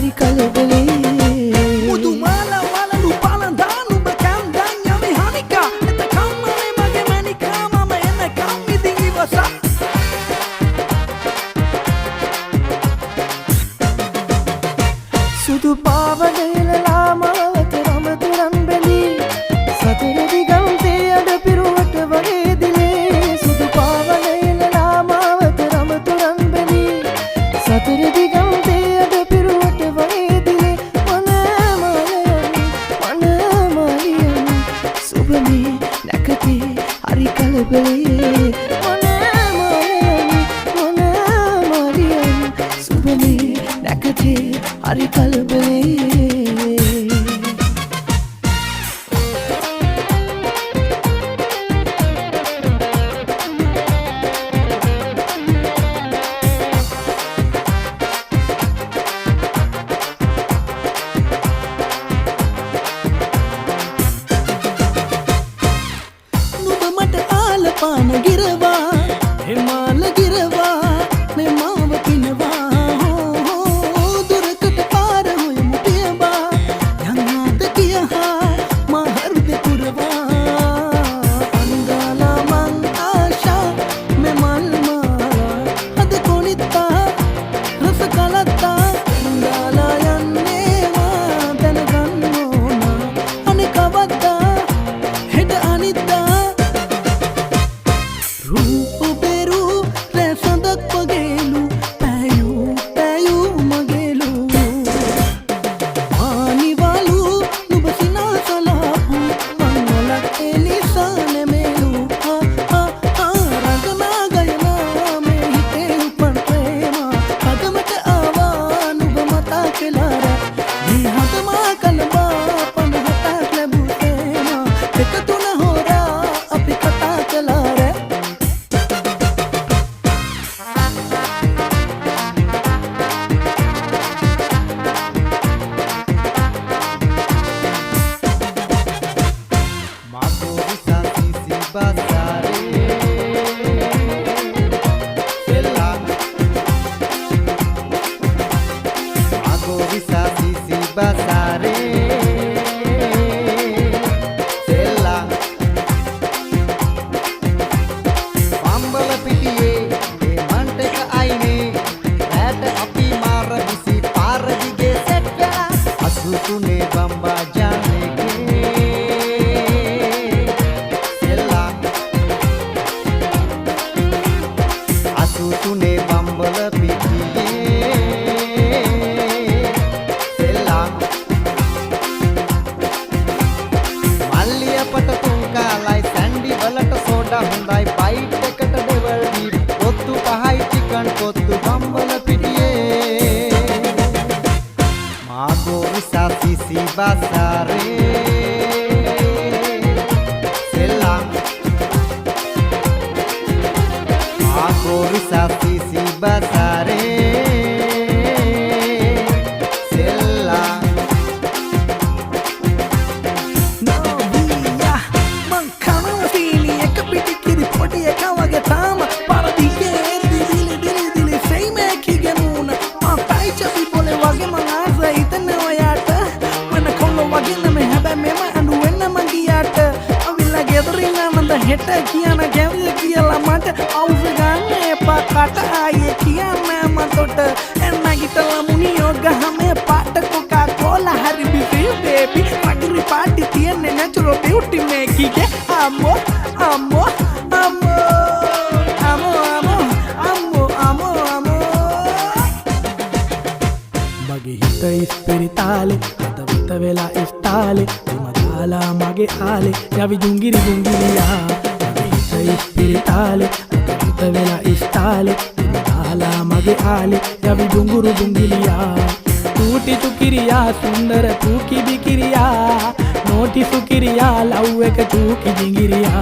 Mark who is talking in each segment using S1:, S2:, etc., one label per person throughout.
S1: hari kalbale
S2: mudu mala wala lu palanda nu bakanda nyami hanika eta kammane mage manika mama enna kammi dingi wasa
S1: sudu pavadela lamawata ramaturan beli satara digante ada piruwata wage dile sudu pavadela lamawata ramaturan beli satara digante ada piruwata wage dile mana maliyan subami nakate hari kalbale mana maliyan subami nakate hari kalbale
S2: නුඹ මට ආලපාන ගිරවා හිමාල ගිරවා මේ මාව පිනවා දුරකට පාර හොයමු පියවා යන්නාද කියහා මා හෘද පුරවා අංගාලා මං ආශා මේ මල් මාලා අද කොනිත්තා රස කලත්තා අංගාලා යන්නේවා දැනගන්න ඕන අනේ කවද්දා හෙට අනිද්දා රූප බෙරු රැසඳක් වගේලු පැයූ මගේලු ආනිවලු නුඹ සිනාසලාපු මංගලක් එනිසා නෙමෙලු රඟනා ගයනා මේ හිතේ උපන් ප්‍රේමා හදමට ආවා නුඹ මතා කෙලාර මේ හදමා කලබා 50ක් ලැබූ තේමා එක තුන හොරා අපි කතා කළා රැ
S3: Mago bisa sisi basare Sela Mago bisa sisi basare Sela Pambala pitiye e manteka aine Rata api mara bisi paradige set vela Asutune bamba jane ke Sela Asutune bambala pitiye Sela Malliya pata tunkalai sandi walata soda hundai bite ekata devil beef kottu pahai chicken kottu bambala pitiye Mago bisa sisi basare Sela Mago bisa sisi basare Sela
S2: නෝවියා මං කනවා සීනි එක පිටි කිරි පොඩි එකා වගේ තාම පරදිගේ දිලි සෙයිමේ කිගෙමුණ මං පයිචපි පොලේ වගේ මං ආස හිතන්නේ ඔයාට මන කොල්ල වගේ නෙමෙයි හැබැයි මෙම අඬු වෙන්න මං ගියාට අවිල්ලා ගෙදරින් ආවඳ හෙට කියන ගැවිය කියලා මට අවුස ගන්න එපා කට ආයේ කියන්නේ මතොට එන්න ගිටලා මුනියෝ ගහමේ පාට කොකා කෝලා හරි බිසි බේබි පගිරි පාටි තියන්නේ natural beauty මේකිගේ අම්මෝ අම්මෝ අම්මෝ අම්මෝ අම්මෝ අම්මෝ අම්මෝ මගේ හිත ඉස්පිරිතාලේ හදවත වෙලා ඉස්තාලේ එම දාලා මගේ ආලේ යවි ජුංගිරි ජුංගිරියා මගේ හිත ඉස්පිරිතාලේ හදවත වෙලා ඉස්තාලේ එම දාලා මගේ ආලේ යවි ජුංගුරු ජුංගිරියා टूटी चुकिरिया सुंदर चूकी बिकिरिया नोटी सुकिरिया लव एक चूकी जिंगिरिया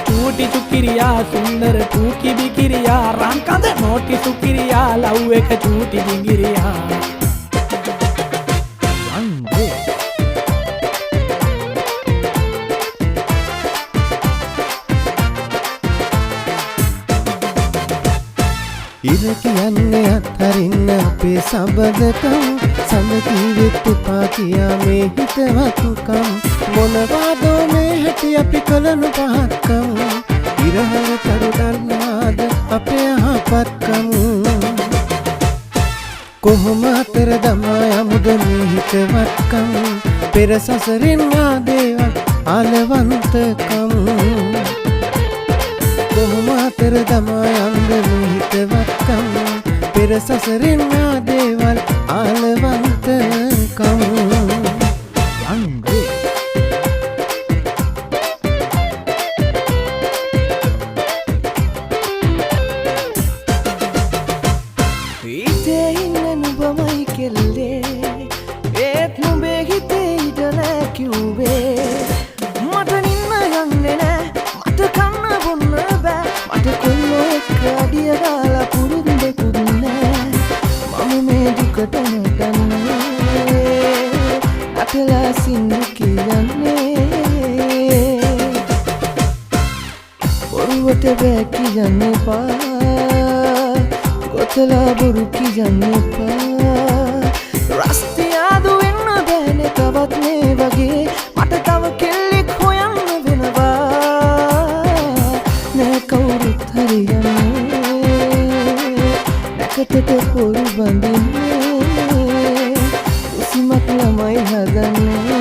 S2: टूटी चुकिरिया सुंदर चूकी बिकिरिया रांका दे नोटी सुकिरिया लव एक चूटी जिंगिरिया
S3: ඉර
S1: කියන්නේ අත්හරින්න අපේ සබඳකම් සඳ කීවෙත් එපා කියා මේ හිතවත්කම් මොනවාදෝ මේ හැටි අපි කළනු පහත්කම් ඉරහල තරු දන්නාද අපේ අහපත්කම් කොහොම අතර දමා යමුද මේ හිතවත්කම් පෙර සසරින් ආදේවල් ආලවන්තකම් කොහොම අතර දමා යමුද මේ හිතවත්කම් පෙර සසරින් ආදේවල් ආලවන්තකම් හිතේ ඉන්න නුඹමයි කෙල්ලේ ඒත් නුඹේ හිතේ ඉඩ නෑ කිව්වේ මට නින්න යන්නේ නෑ මට කන්න බොන්න බෑ මට කොල්ලෝ එක්ක අඩිය දාලා පුරුද්දකුත් නෑ මම මේ දුකට නැටන්නේ අතලා සින්දු කියන්නේ බොරුවට බෑ කියන්න එපා කොතලා බොරු කියන්න එපා රස්තියාදු වෙන්න බෑනේ තවත් මේ වගේ මට තව කෙල්ලෙක් හොයන්න වෙනවා නෑ කවුරුත් හරියන්නේ නැකතට පොරු බඳින්නේ උසිමක් ළමයි හදන්නේ